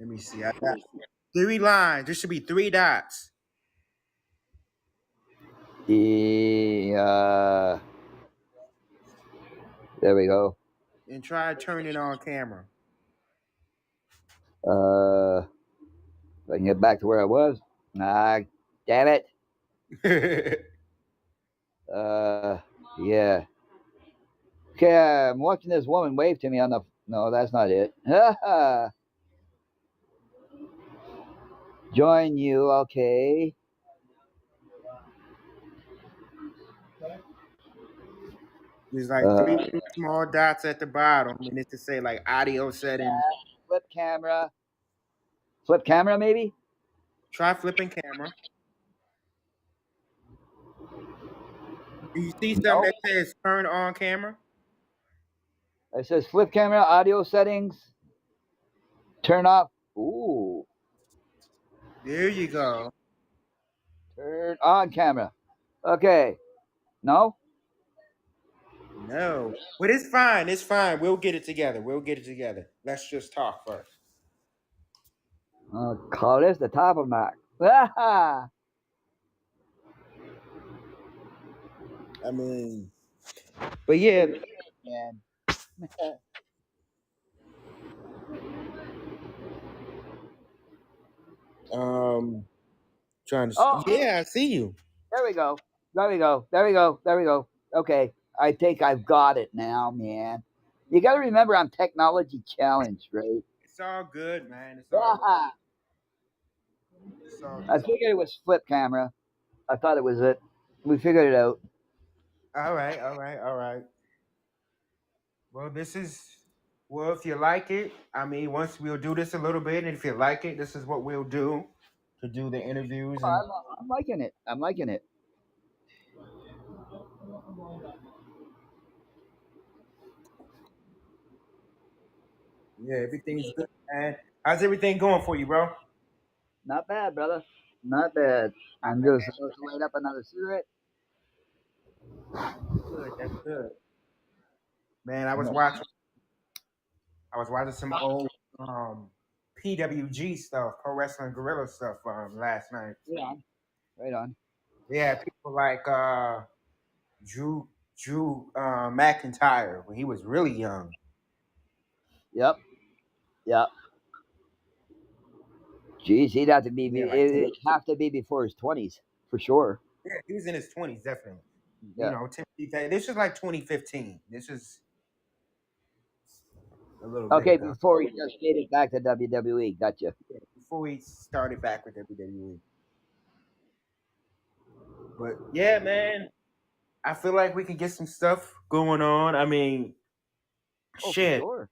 Let me see. I got 3 lines. There should be 3 dots. There we go. And try turning on camera. If I can get back to where I was. Damn it. Yeah. Okay, I'm watching this woman wave to me on the. No, that's not it. Join you, okay. There's like 3 small dots at the bottom, and it's to say like audio settings. Flip camera. Flip camera, maybe? Try flipping camera. Do you see something No. that says turn on camera? It says flip camera, audio settings, turn off. Ooh. There you go. Turn on camera. Okay. No? No. But it's fine. It's fine. We'll get it together. We'll get it together. Let's just talk first. Call this the top of Mac. I mean, but yeah. Man. Trying to. Oh, Yeah, I see you. there we go. There we go. There we go. There we go. Okay. I think I've got it now, man. You got to remember I'm technology challenged, right? It's all good, man. It's all. It's all I good. figured it was flip camera. I thought it was it. We figured it out. All right. All right. All right. Well, this is. Well, if you like it, I mean, once we'll do this a little bit, and if you like it, this is what we'll do to do the interviews and I'm liking it. I'm liking it. yeah, everything's good, man. How's everything going for you, bro? Not bad, brother. Not bad. I'm just supposed to light up another cigarette. Good. That's good, man. I was watching some old PWG stuff, Pro Wrestling Gorilla stuff last night. Right on. Right on. Yeah, people like Drew McIntyre when he was really young. Yep. Yep. Geez, he'd have to be. Yeah, like It'd have to be before his 20s for sure. yeah, he was in his 20s, definitely. You Yeah. know, this is like 2015. This is a little bit Okay, ago. before he just made it back to WWE. Gotcha. Yeah, before we started back with WWE. But yeah, man, I feel like we can get some stuff going on. I mean, Oh, for shit. sure.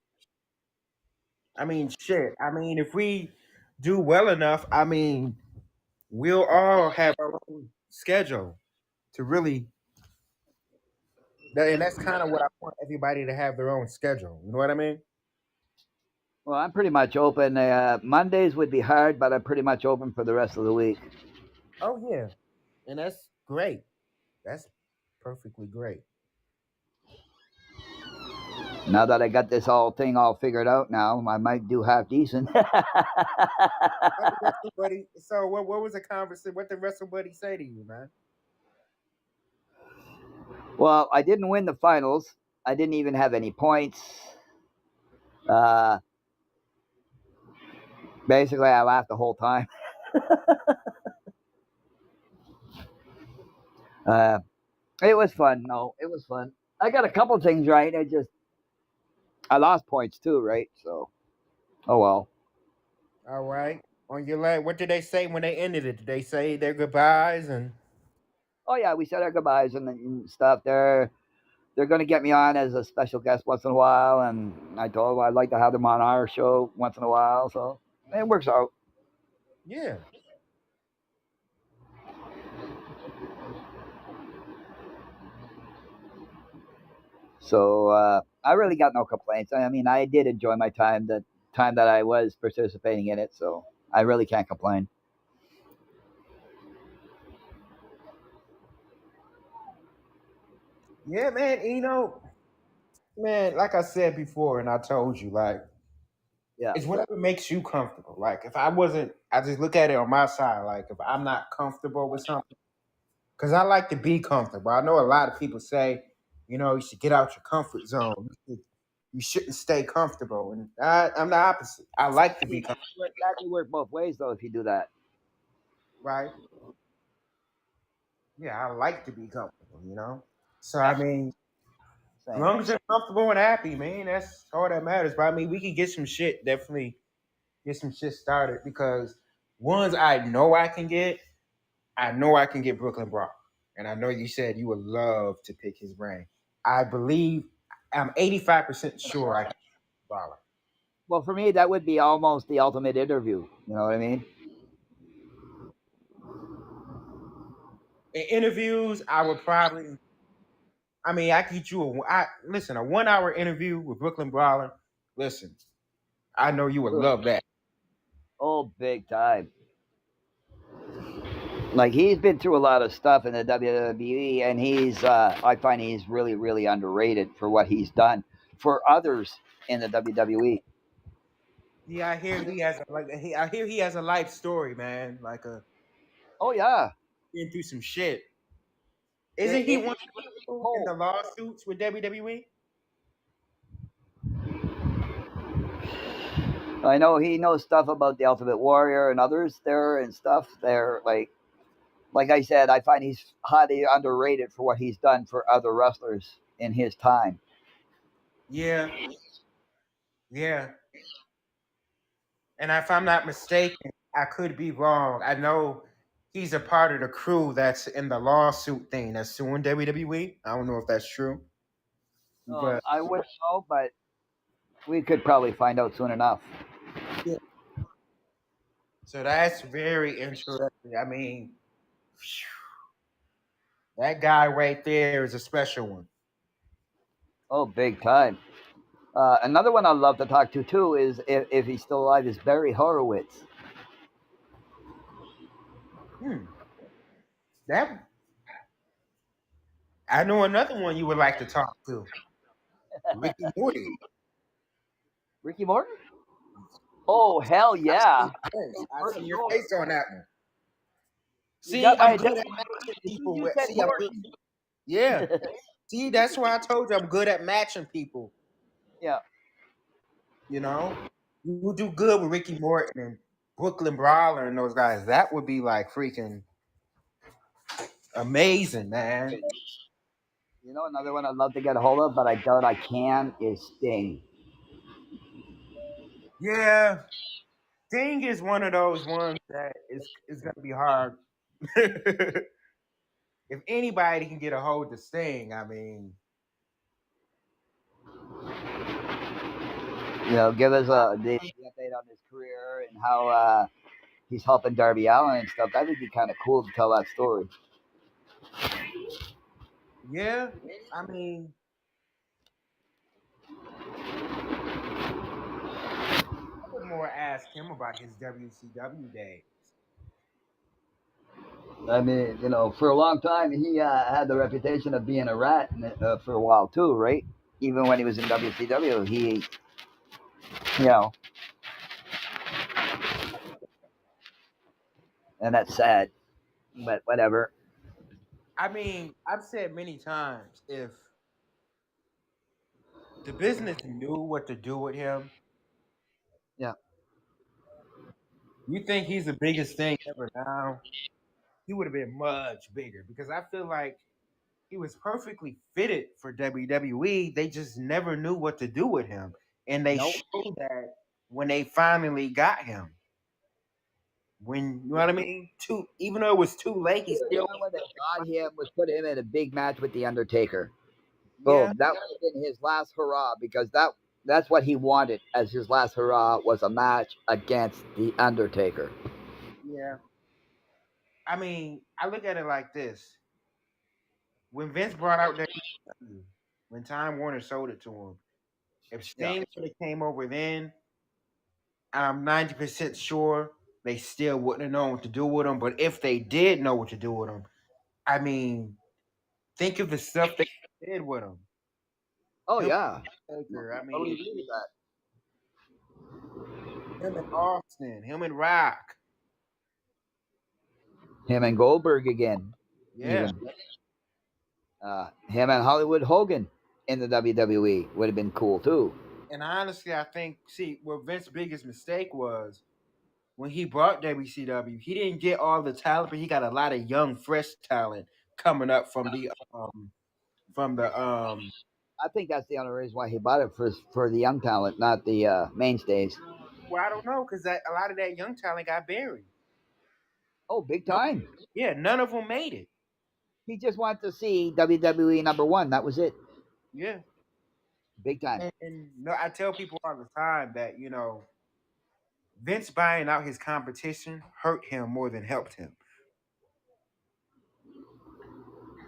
Shit. If we do well enough, we'll all have our own schedule to really. And that's kind of what I want everybody to have their own schedule. You know what I mean? Well, I'm pretty much open. Mondays would be hard, but I'm pretty much open for the rest of the week. Oh yeah, and that's great. That's perfectly great. Now that I got this all thing all figured out, now I might do half decent. What the wrestling buddy? So what was the conversation? What the wrestling buddy say to you, man? Well, I didn't win the finals. I didn't even have any points. Uh, Basically, I laughed the whole time. uh, it was fun. No, it was fun. I got a couple things right. I lost points too, right? So, oh well. All right. On your leg, what did they say when they ended it? Did they say their goodbyes and? Oh yeah, we said our goodbyes and stuff. They're going to get me on as a special guest once in a while, and I told them I'd like to have them on our show once in a while. So it works out. Yeah. So I really got no complaints. I mean, I did enjoy my time, the time that I was participating in it. So I really can't complain. Yeah, man. Man, like I said before, and I told you, like, Yeah. It's whatever makes you comfortable. Like if I wasn't, I just look at it on my side. Like if I'm not comfortable with something, because I like to be comfortable. I know a lot of people say, you should get out your comfort zone. You shouldn't stay comfortable, and I'm the opposite. I like to be comfortable, That can work both ways though if you do that. right? Yeah, I like to be comfortable. So I mean, as Same. long as you're comfortable and happy, man, that's all that matters. But I mean, we can get some shit, definitely get some shit started because ones I know I can get Brooklyn Brock. And I know you said you would love to pick his brain. I believe I'm 85% sure I can Baller. Well, for me, that would be almost the ultimate interview. You know what I mean? In interviews, I would probably I could get you a 1 hour interview with Brooklyn Brawler. Listen, I know you would love that. Oh, big time. Like he's been through a lot of stuff in the WWE, and I find he's really, really underrated for what he's done for others in the WWE. Yeah, I hear I hear he has a life story, man. Like Oh yeah. been through some shit. It, Isn't he it, one of the people in the oh, lawsuits with WWE? I know he knows stuff about the Ultimate Warrior and others there and stuff there. Like I said, I find he's highly underrated for what he's done for other wrestlers in his time. Yeah, yeah. And if I'm not mistaken, I could be wrong. I know he's a part of the crew that's in the lawsuit thing that's suing WWE. I don't know if that's true, but I wouldn't know, but we could probably find out soon enough. yeah. So that's very interesting. I mean, that guy right there is a special one. Oh, big time. Another one I'd love to talk to too is if he's still alive is Barry Horowitz. Hmm. That I know another one you would like to talk to, Ricky Morty. Ricky Morton? Oh hell yeah! I For see your sure. face on that one. You See, got my I'm good attention. at matching As soon as people. you said See, I'm good. Morton. Yeah. See, that's why I told you I'm good at matching people. Yeah. You know, you would do good with Ricky Morton and Brooklyn Brawler and those guys. That would be like freaking amazing, man. You know, another one I'd love to get a hold of, but I doubt I can is Sting. Yeah, Sting is one of those ones that is gonna be hard. If anybody can get a hold of Sting, I mean, You know, give us the update on his career and how he's helping Darby Allin and stuff. That would be kind of cool to tell that story. yeah, I mean, I would more ask him about his WCW days. I mean, you know, for a long time he had the reputation of being a rat for a while too, right? Even when he was in WCW, you know, and that's sad, but whatever. I mean, I've said many times if the business knew what to do with him, Yeah. you think he's the biggest thing ever now? He would have been much bigger because I feel like he was perfectly fitted for WWE. They just never knew what to do with him. And they Nope. showed that when they finally got him. When you know what I mean? Even though it was too late, he The still only one that got him was put him in a big match with the Undertaker. yeah, Boom. That would have been his last hurrah because that's what he wanted as his last hurrah was a match against the Undertaker. yeah. I mean, I look at it like this. When Vince brought out WWE, when Time Warner sold it to him, if Yeah. Sting would have came over then, I'm 90% sure they still wouldn't have known what to do with him. But if they did know what to do with him, I mean, think of the stuff they did with him. Oh Him, yeah. Taker, I Totally mean, agree with that. Him and Austin, him and Rock. Him and Goldberg again, Yeah. even. Him and Hollywood Hogan in the WWE would have been cool too. And honestly, I think, see, what Vince's biggest mistake was when he brought WCW, he didn't get all the talent, but he got a lot of young, fresh talent coming up from the I think that's the only reason why he bought it for the young talent, not the mainstays. well, I don't know, because that a lot of that young talent got buried. Oh, big No, time. yeah, none of them made it. He just wanted to see WWE number one. That was it. Yeah. Big time. And no, I tell people all the time that, Vince buying out his competition hurt him more than helped him.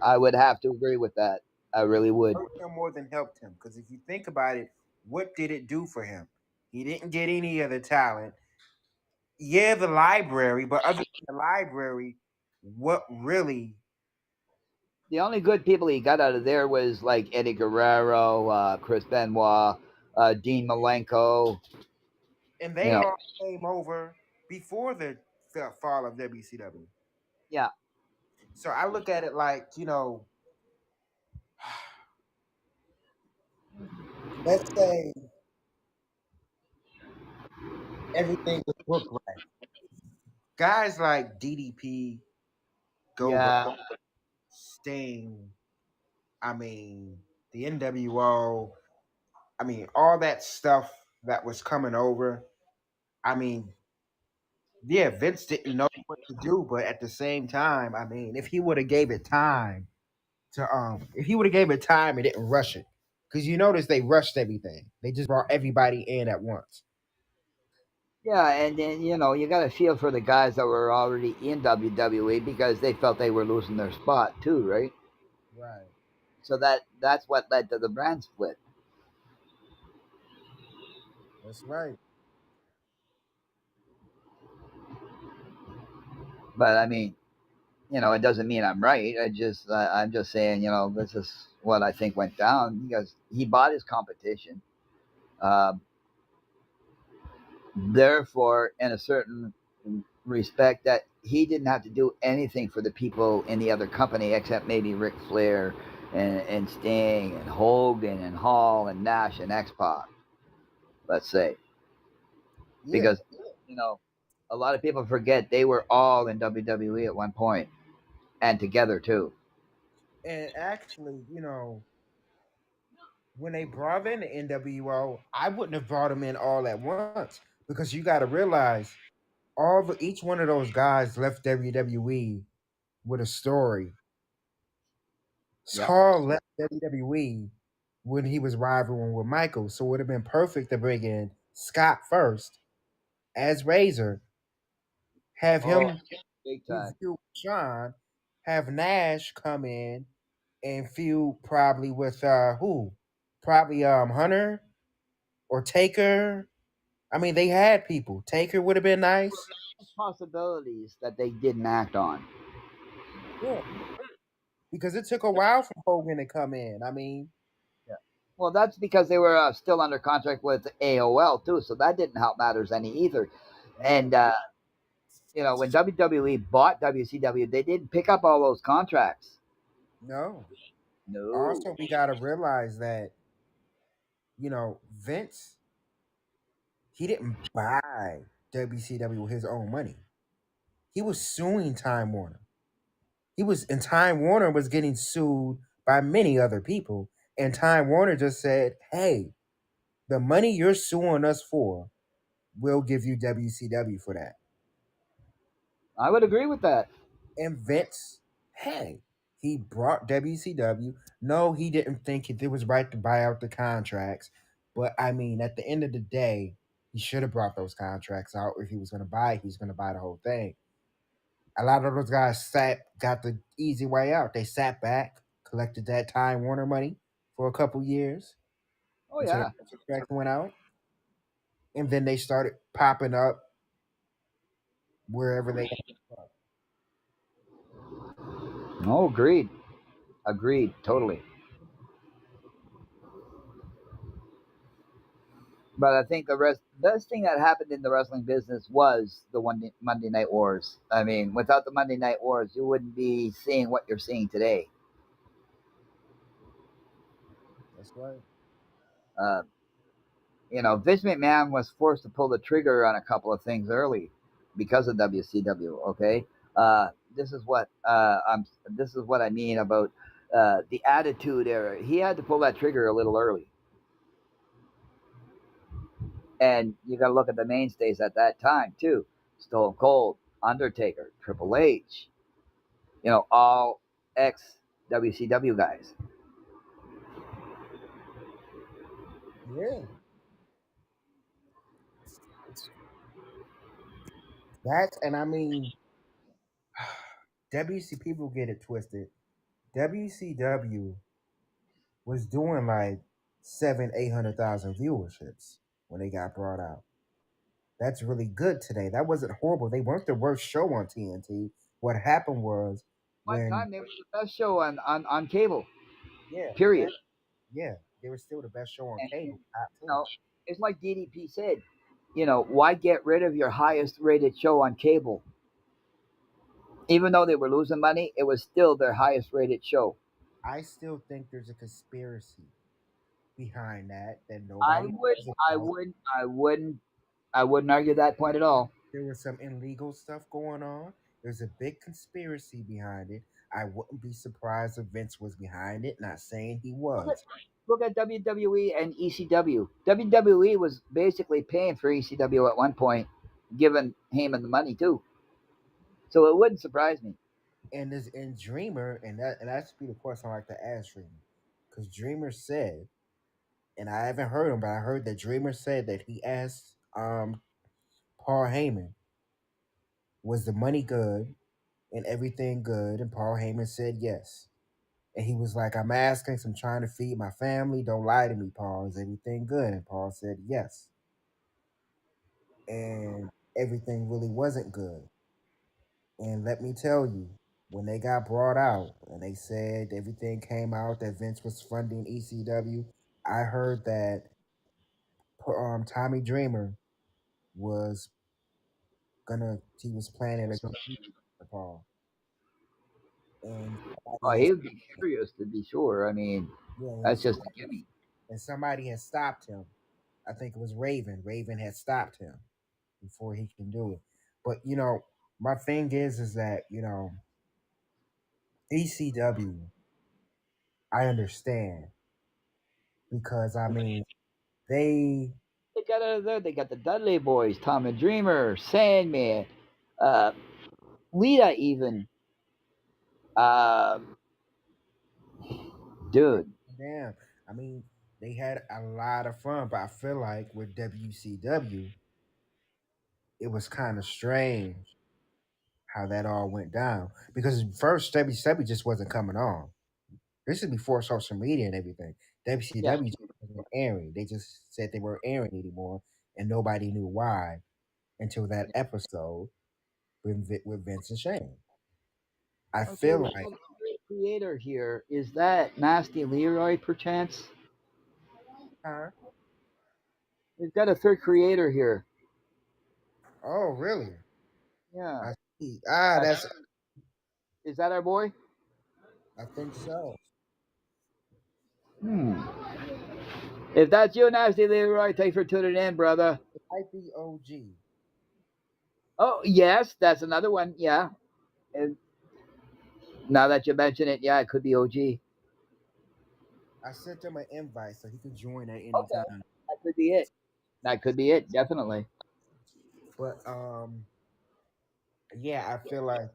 I would have to agree with that. I really would. Hurt him more than helped him. Because if you think about it, what did it do for him? He didn't get any of the talent. Yeah, the library, but other than the library, what really? The only good people he got out of there was like Eddie Guerrero, Chris Benoit, Dean Malenko. And You they know, all came over before the fall of WCW. yeah. So I look at it like, let's say everything was booked right. Guys like DDP, Goldberg, Yeah. Sting, I mean, the NWO, I mean, all that stuff that was coming over. I mean, yeah, Vince didn't know what to do, but at the same time, I mean, if he would have gave it time if he would have gave it time and didn't rush it, because you notice they rushed everything. They just brought everybody in at once. Yeah, and then you got to feel for the guys that were already in WWE because they felt they were losing their spot too, right? Right. So that's what led to the brand split. That's right. But I mean, it doesn't mean I'm right. I'm just saying, this is what I think went down because he bought his competition. Um, Therefore, in a certain respect, that he didn't have to do anything for the people in the other company except maybe Ric Flair and Sting and Hogan and Hall and Nash and X Pac, let's say, Yeah. because you know a lot of people forget they were all in WWE at one point and together too. And actually, when they brought in the NWO, I wouldn't have brought them in all at once because you got to realize each one of those guys left WWE with a story. Yeah. Hall left WWE when he was rivaling with Michael, so it would have been perfect to bring in Scott first as Razor, have Oh, him big do time. feud with Sean, have Nash come in and feud probably with who? Probably Hunter or Taker. I mean, they had people. Taker would have been nice. Possibilities that they didn't act on. Yeah, because it took a while for Hogan to come in. I mean, Yeah. Well, that's because they were still under contract with AOL too, so that didn't help matters any either. yeah, And when WWE bought WCW, they didn't pick up all those contracts. no. No. Also, we got to realize that Vince, he didn't buy WCW with his own money. He was suing Time Warner. And Time Warner was getting sued by many other people. And Time Warner just said, hey, the money you're suing us for, we'll give you WCW for that. I would agree with that. And Vince, hey, he brought WCW. No, he didn't think it was right to buy out the contracts. But I mean, at the end of the day, he should have brought those contracts out. If he was going to buy, he was going to buy the whole thing. A lot of those guys got the easy way out. They sat back, collected that Time Warner money for a couple years Oh until the yeah. contract went out, and then they started popping up wherever they. Oh, agreed. Agreed. Totally. But I think the best thing that happened in the wrestling business was the Monday Night Wars. I mean, without the Monday Night Wars, you wouldn't be seeing what you're seeing today. That's right. Uh, Vince McMahon was forced to pull the trigger on a couple of things early because of WCW. Okay, this is what This is what I mean about the Attitude Era. He had to pull that trigger a little early, and you got to look at the mainstays at that time too: Stone Cold, Undertaker, Triple H. All ex WCW guys. Yeah. That's and I mean WC people get it twisted. WCW was doing like 800,000 viewerships when they got brought out. That's really good today. That wasn't horrible. They weren't the worst show on TNT. What happened was One when time they were the best show on cable. yeah, Period. yeah, they were still the best show on And cable. Top you 10. know, it's like DDP said. Why get rid of your highest rated show on cable? Even though they were losing money, it was still their highest rated show. I still think there's a conspiracy behind that I nobody would, knows I about. wouldn't, I wouldn't argue that point at all. There was some illegal stuff going on. There's a big conspiracy behind it. I wouldn't be surprised if Vince was behind it. Not saying he Look at, was. look at WWE and ECW. WWE was basically paying for ECW at one point, giving Heyman the money too. So it wouldn't surprise me. And this in Dreamer, and that's be the question I like to ask Dreamer, because Dreamer said, and I haven't heard him, but I heard that Dreamer said that he asked Paul Heyman, was the money good and everything good, and Paul Heyman said yes. And he was like, I'm asking, 'cause I'm trying to feed my family. Don't lie to me, Paul. Is everything good? And Paul said yes. And everything really wasn't good. And let me tell you, when they got brought out and they said everything came out that Vince was funding ECW, I heard that Tommy Dreamer was he was planning to go to Paul. And Oh, somebody he has, would be furious to be sure. I mean, yeah, that's just a gimme. and somebody has stopped him. I think it was Raven. Raven had stopped him before he can do it. But my thing is that ECW, I understand because I mean they They got out of there. They got the Dudley Boys, Tom and Dreamer, Sandman, uh, Lita, even. Uh, dude, damn. I mean they had a lot of fun, but I feel like with WCW, it was kind of strange how that all went down because first WCW just wasn't coming on. This is before social media and everything. yeah. WCW just wasn't airing. They just said they weren't airing anymore, and nobody knew why until that episode with Vince and Shane. I Okay, feel we like got a third creator here. Is that Nasty Leroy, perchance? huh? We've got a third creator here. Oh, really? Yeah. I see. Uh, That's. is that our boy? I think so. Hmm. If that's you, Nasty Leroy, thanks for tuning in, brother. It might be OG. Oh, yes, that's another one. Yeah. And now that you mention it, yeah, it could be OG. I sent him an invite so he could join at any Okay. time. That could be it. That could be it, definitely. But yeah, I feel like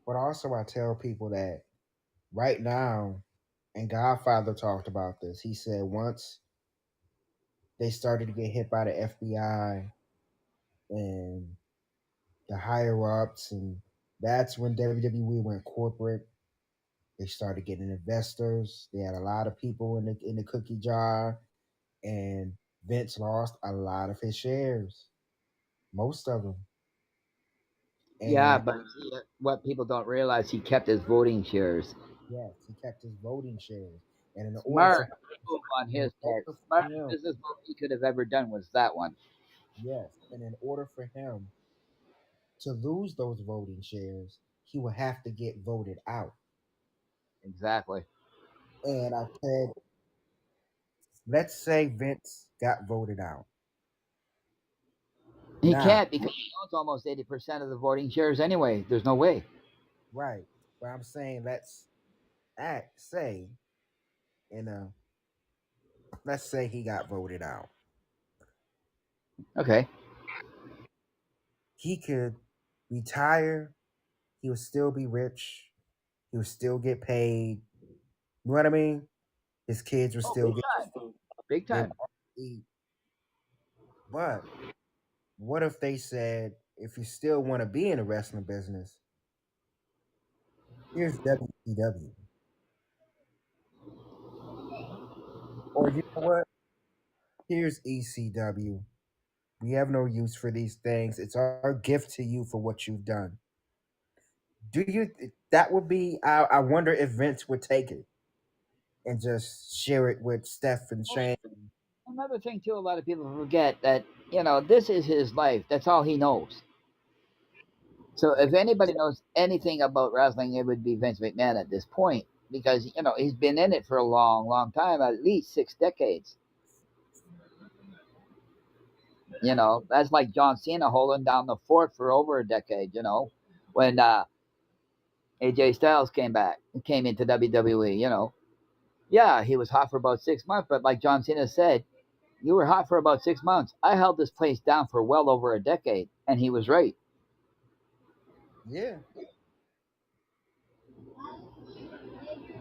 but also I tell people that right now, and Godfather talked about this. He said once they started to get hit by the FBI and the higher ups, and that's when WWE went corporate. They started getting investors. They had a lot of people in the cookie jar, and Vince lost a lot of his shares, most of them. Yeah, And but see, what people don't realize, he kept his voting shares. yes, he kept his voting shares. And in order Smart for move on in his part. order for Smartest him, business move he could have ever done was that one. yes, and in order for him to lose those voting shares, he would have to get voted out. Exactly. And I said, let's say Vince got voted out. He Now, can't because he owns almost 80% of the voting shares anyway. There's no way. right, but I'm saying say in a let's say he got voted out. Okay. He could retire. He would still be rich. He would still get paid. You know what I mean? His kids would Oh, still big get. time. Big They would time. eat. But what if they said, if you still want to be in the wrestling business, here's WCW, or you know what? Here's ECW. We have no use for these things. It's our gift to you for what you've done. Do you? That would be. I wonder if Vince would take it and just share it with Steph and Well, Shane. another thing too, a lot of people forget that this is his life. That's all he knows. So if anybody knows anything about wrestling, it would be Vince McMahon at this point because he's been in it for a long, long time, at least 6 decades. That's like John Cena holding down the fort for over a decade. When AJ Styles came into WWE. Yeah, he was hot for about 6 months, but like John Cena said, you were hot for about 6 months. I held this place down for well over a decade, and he was right. Yeah.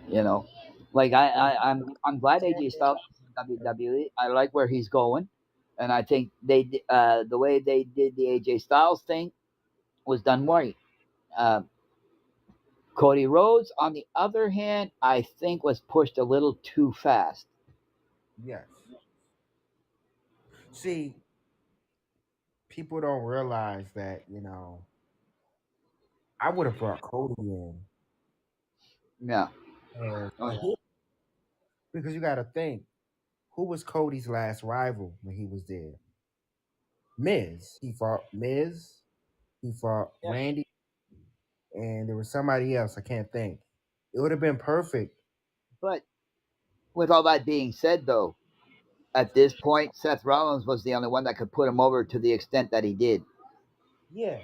You know, like I'm glad AJ Styles is in WWE. I like where he's going, and I think the way they did the AJ Styles thing was done right. Uh, Cody Rhodes, on the other hand, I think was pushed a little too fast. Yes. See, people don't realize that, I would have brought Cody in Yeah. as Oh a yeah. heel because you got to think who was Cody's last rival when he was there? Miz. He fought Miz. He fought Yeah. Randy, and there was somebody else. I can't think. It would have been perfect. But with all that being said, though, at this point, Seth Rollins was the only one that could put him over to the extent that he did. Yeah.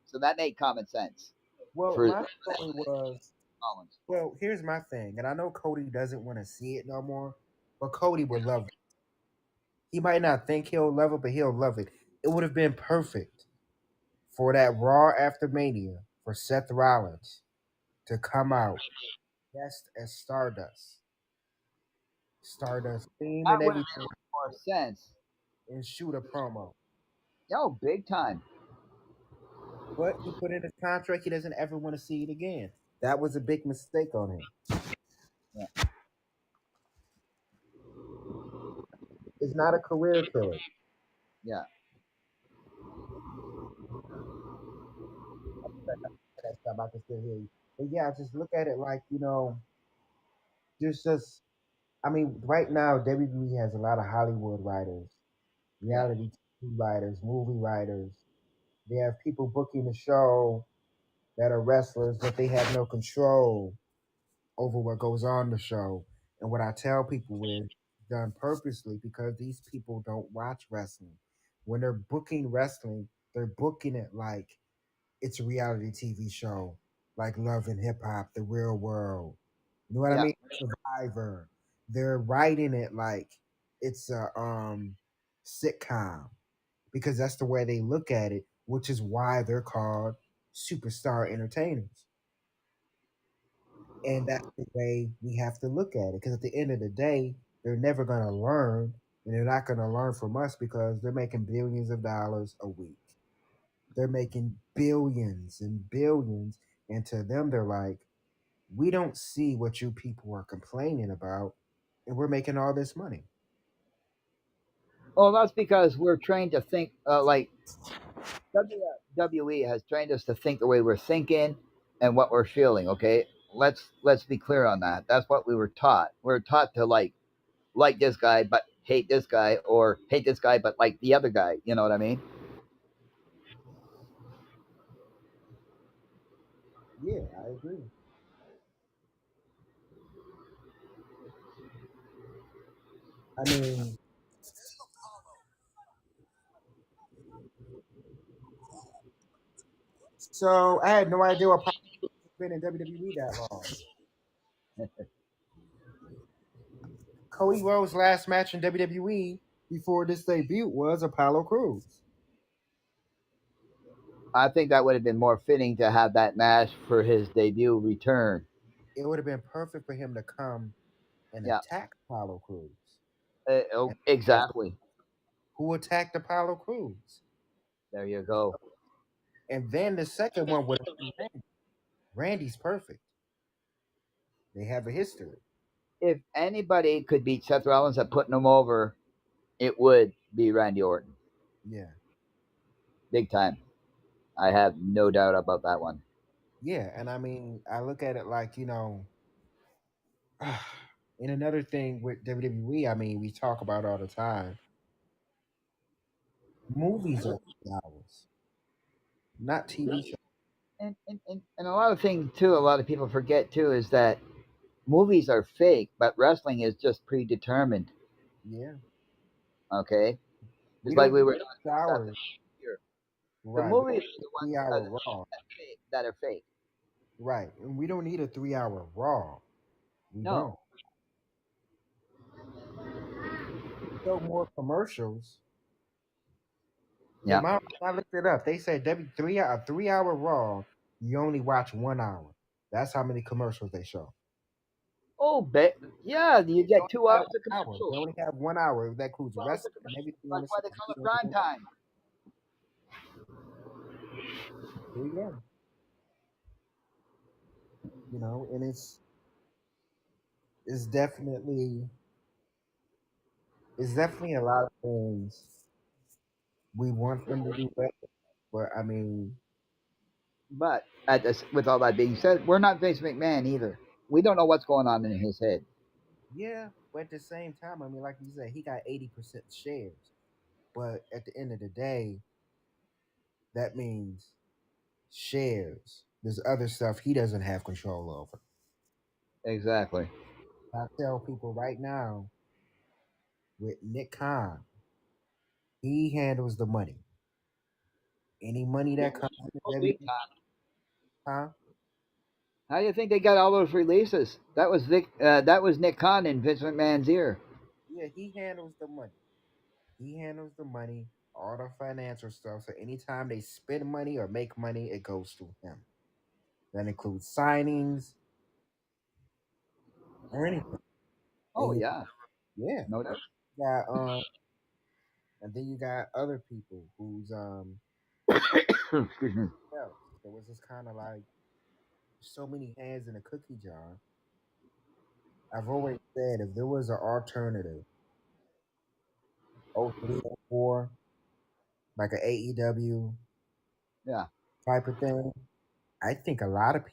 So that made common sense Well, for my story was, Rollins. well, here's my thing, and I know Cody doesn't want to see it no more, but Cody would love it. He might not think he'll love it, but he'll love it. It would have been perfect for that Raw after Mania for Seth Rollins to come out dressed as Stardust, Stardust theme That and would have everything, made more sense. and shoot a promo. Yo, big time. But he put in his contract; he doesn't ever want to see it again. That was a big mistake on him. Yeah. It's not a career killer. Yeah. That stuff I can still hear you. But yeah, just look at it like just. I mean, right now WWE has a lot of Hollywood writers, Yeah. reality TV writers, movie writers. They have people booking the show that are wrestlers, but they have no control over what goes on the show. And what I tell people is done purposely because these people don't watch wrestling. When they're booking wrestling, they're booking it like it's a reality TV show, like Love and Hip Hop, The Real World. You know what I Yeah. mean? Survivor. They're writing it like it's a sitcom because that's the way they look at it, which is why they're called superstar entertainers. And that's the way we have to look at it. Because at the end of the day, they're never going to learn. And they're not going to learn from us because they're making billions of dollars a week. They're making billions and billions. And to them, they're like, we don't see what you people are complaining about. And we're making all this money. Well, that's because we're trained to think like WWE has trained us to think the way we're thinking and what we're feeling. Okay. let's be clear on that. That's what we were taught. We're taught to like this guy but hate this guy, or hate this guy but like the other guy. You know what I mean? Yeah, I agree. I mean, so I had no idea what Pop has been in WWE that long. Cody Rhodes' last match in WWE before this debut was Apollo Crews. I think that would have been more fitting to have that match for his debut return. It would have been perfect for him to come and Yeah, attack Apollo Crews. oh, And exactly. who attacked Apollo Crews? There you go. And then the second one would have been Randy. Randy's perfect. They have a history. If anybody could beat Seth Rollins at putting him over, it would be Randy Orton, Yeah. big time. I have no doubt about that one. Yeah. And I mean, I look at it like, and another thing with WWE, I mean, we talk about all the time. Movies are 3 hours, not TV shows. And a lot of things too. A lot of people forget too is that movies are fake, but wrestling is just predetermined. Yeah. Okay, We just like don't we need were talking six about that hours. here. The Right. We movies don't are need the a ones 3 hour Raw. that are fake. Right. And we don't need a 3 hour Raw. We No, don't. So more commercials. The yeah. amount I looked it up, they said a 3 hour Raw, you only watch 1 hour. That's how many commercials they show. Oh, yeah. You They get only 2 hours have of 1 hour. They commercials. only have 1 hour. That includes 2 hours of wrestling and commercials. everything on That's the why screen. they call it prime time. There you go. And it's definitely it's definitely a lot of things we want them to do better. But I mean, But with all that being said, we're not Vince McMahon either. We don't know what's going on in his head. yeah. But at the same time, I mean, like you said, he got 80% shares. But at the end of the day, that means shares. There's other stuff he doesn't have control over. Exactly. I tell people right now with Nick Khan, he handles the money. Any money that comes in the Oh, big WWE, time. huh? How do you think they got all those releases? That was Nick Khan in Vince McMahon's ear. Yeah, he handles the money. He handles the money, all the financial stuff. So anytime they spend money or make money, it goes through him. That includes signings or anything. Oh And yeah, yeah, no doubt. got and then you got other people who's Excuse me. else. So it's just kind of like so many hands in a cookie jar. I've always said if there was an alternative, 0304, like an AEW Yeah, type of thing, I think a lot of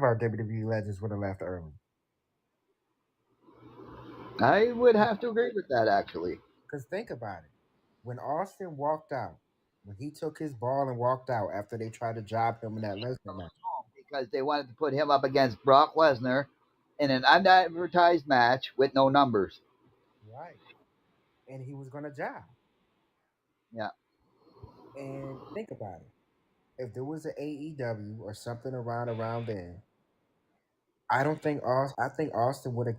our WWE legends would have left early. I would have to agree with that actually. Because think about it. When Austin walked out, when he took his ball and walked out after they tried to job him in that Lesnar match, Because they wanted to put him up against Brock Lesnar in an unadvertised match with no numbers. right? And he was going to job. Yeah, And think about it. If there was an AEW or something around then, I think Austin would have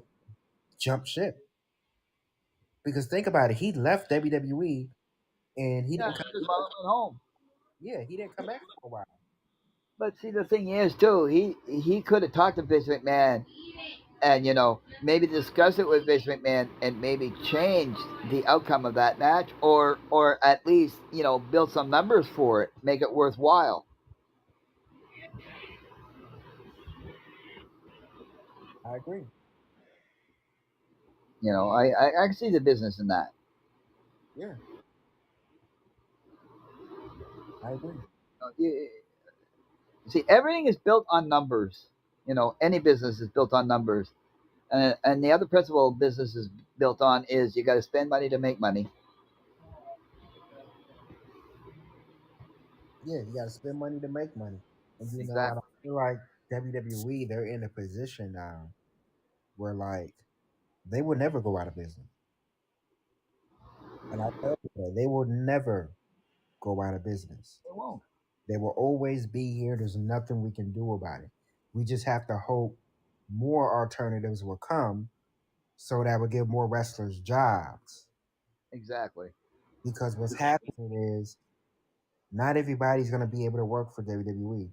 jumped ship. Because think about it, he left WWE and he yeah, didn't come. he was following home. Yeah, he didn't come back for a while. But see, the thing is, too, he could have talked to Vince McMahon and maybe discuss it with Vince McMahon and maybe change the outcome of that match, or at least build some numbers for it, make it worthwhile. I agree. I can see the business in that. Yeah, I agree. See, everything is built on numbers. Any business is built on numbers. And the other principle business is built on is you got to spend money to make money. Yeah, you got to spend money to make money. And I Exactly. feel like WWE, they're in a position now where like they will never go out of business. And I tell you that they will never go out of business. It won't. They will always be here. There's nothing we can do about it. We just have to hope more alternatives will come so that will give more wrestlers jobs. Exactly. Because what's happening is not everybody's going to be able to work for WWE,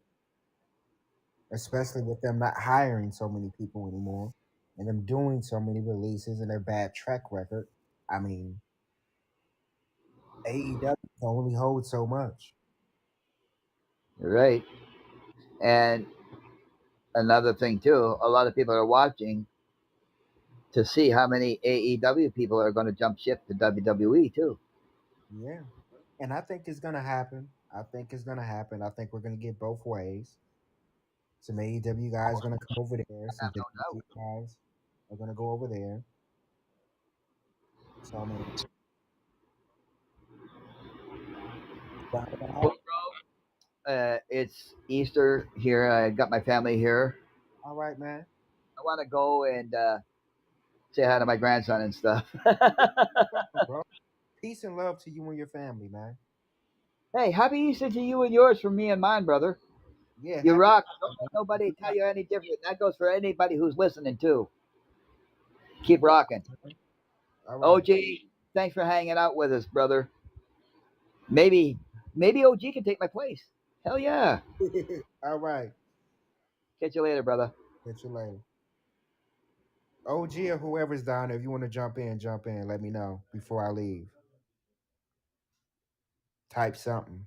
especially with them not hiring so many people anymore and them doing so many releases and their bad track record. I mean, AEW can only hold so much. You're right. And another thing too, a lot of people are watching to see how many AEW people are going to jump ship to WWE too. Yeah. And I think it's going to happen. I think it's going to happen. I think we're going to get both ways. Some AEW guys are going to come over there. I Some have no WWE doubt. guys are going to go over there. So, I mean, round it out. It's Easter here. I got my family here. All right, man. I want to go and say hi to my grandson and stuff. No problem, bro. Peace and love to you and your family, man. Hey, happy Easter to you and yours from me and mine, brother. Yeah, You happy. rock. Don't let nobody tell you any different. That goes for anybody who's listening too. Keep rocking. All right. OG, thanks for hanging out with us, brother. Maybe, maybe OG can take my place. Hell yeah. All right. Catch you later, brother. Catch you later. OG or whoever's down there, if you want to jump in. Let me know before I leave. Type something.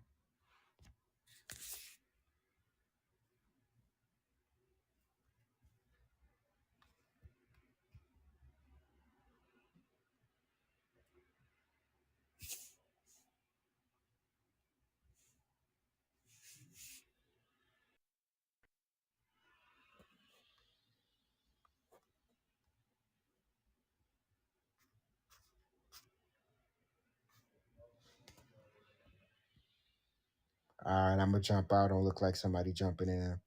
All right, I'm gonna jump out. Don't look like somebody jumping in.